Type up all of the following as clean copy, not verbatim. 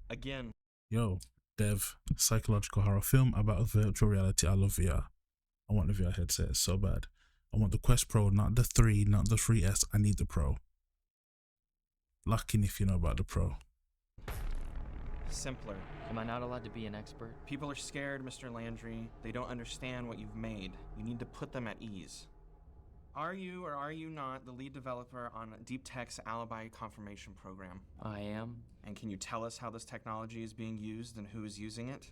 Again. Yo, Dev, psychological horror film about virtual reality. I love VR. I want the VR headset so bad. I want the Quest Pro, not the 3, not the 3S. I need the Pro. Lock in if you know about the Pro. Simpler. Am I not allowed to be an expert? People are scared, Mr. Landry. They don't understand what you've made. You need to put them at ease. Are you or are you not the lead developer on Deep Tech's alibi confirmation program? I am. And can you tell us how this technology is being used and who is using it?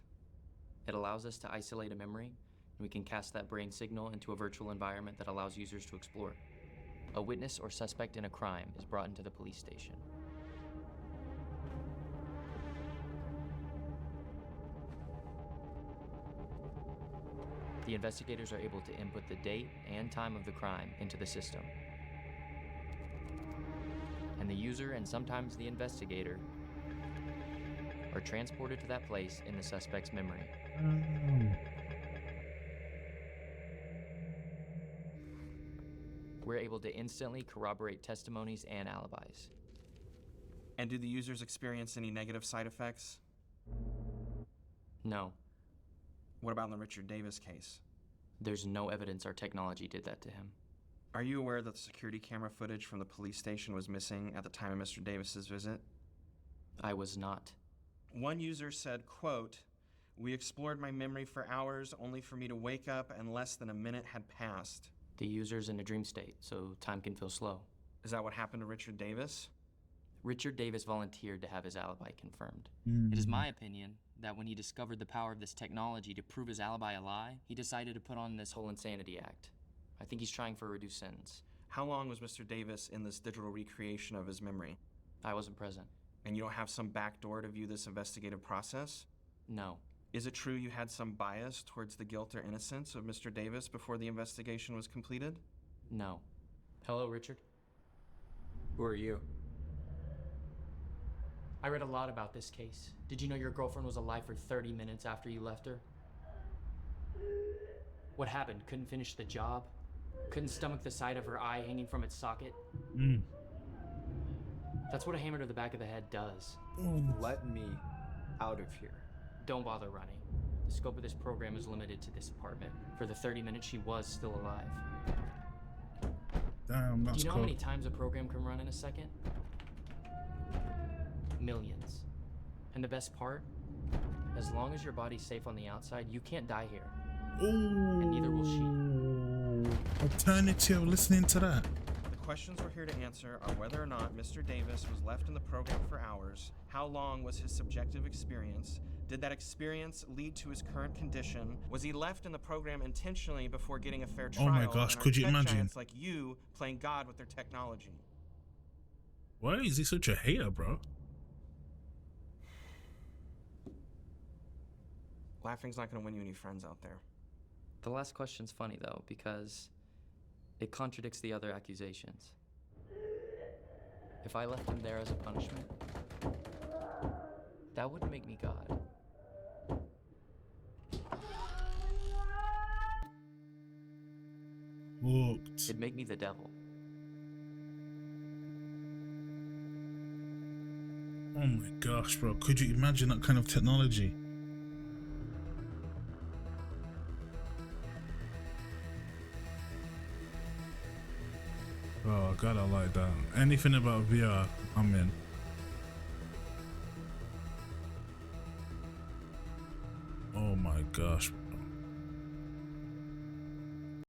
It allows us to isolate a memory, and we can cast that brain signal into a virtual environment that allows users to explore. A witness or suspect in a crime is brought into the police station. The investigators are able to input the date and time of the crime into the system. And the user, and sometimes the investigator, are transported to that place in the suspect's memory. We're able to instantly corroborate testimonies and alibis. And do the users experience any negative side effects? No. What about in the Richard Davis case? There's no evidence our technology did that to him. Are you aware that the security camera footage from the police station was missing at the time of Mr. Davis's visit? I was not. One user said, quote, "We explored my memory for hours only for me to wake up and less than a minute had passed." The user's in a dream state, so time can feel slow. Is that what happened to Richard Davis? Richard Davis volunteered to have his alibi confirmed. Mm. It is my opinion that when he discovered the power of this technology to prove his alibi a lie, he decided to put on this whole insanity act. I think he's trying for a reduced sentence. How long was Mr. Davis in this digital recreation of his memory? I wasn't present. And you don't have some backdoor to view this investigative process? No. Is it true you had some bias towards the guilt or innocence of Mr. Davis before the investigation was completed? No. Hello, Richard. Who are you? I read a lot about this case. Did you know your girlfriend was alive for 30 minutes after you left her? What happened? Couldn't finish the job? Couldn't stomach the sight of her eye hanging from its socket? That's what a hammer to the back of the head does. Let me out of here. Don't bother running. The scope of this program is limited to this apartment. For the 30 minutes she was still alive. Damn, that's Do you know cool. how many times a program can run in a second? Millions. And the best part? As long as your body's safe on the outside, you can't die here. Ooh. And neither will she. Alternative, listening to that. The questions we're here to answer are whether or not Mr. Davis was left in the program for hours, how long was his subjective experience, did that experience lead to his current condition, was he left in the program intentionally before getting a fair trial? Oh my gosh, and are could you tech imagine? giants like you playing God with their technology? Why is he such a hater, bro? Laughing's not going to win you any friends out there. The last question's funny though, because it contradicts the other accusations. If I left him there as a punishment, that wouldn't make me God. Hooked. It'd make me the devil. Oh my gosh, bro. Could you imagine that kind of technology? Oh god, I like that. Anything about VR, I'm in. Oh my gosh.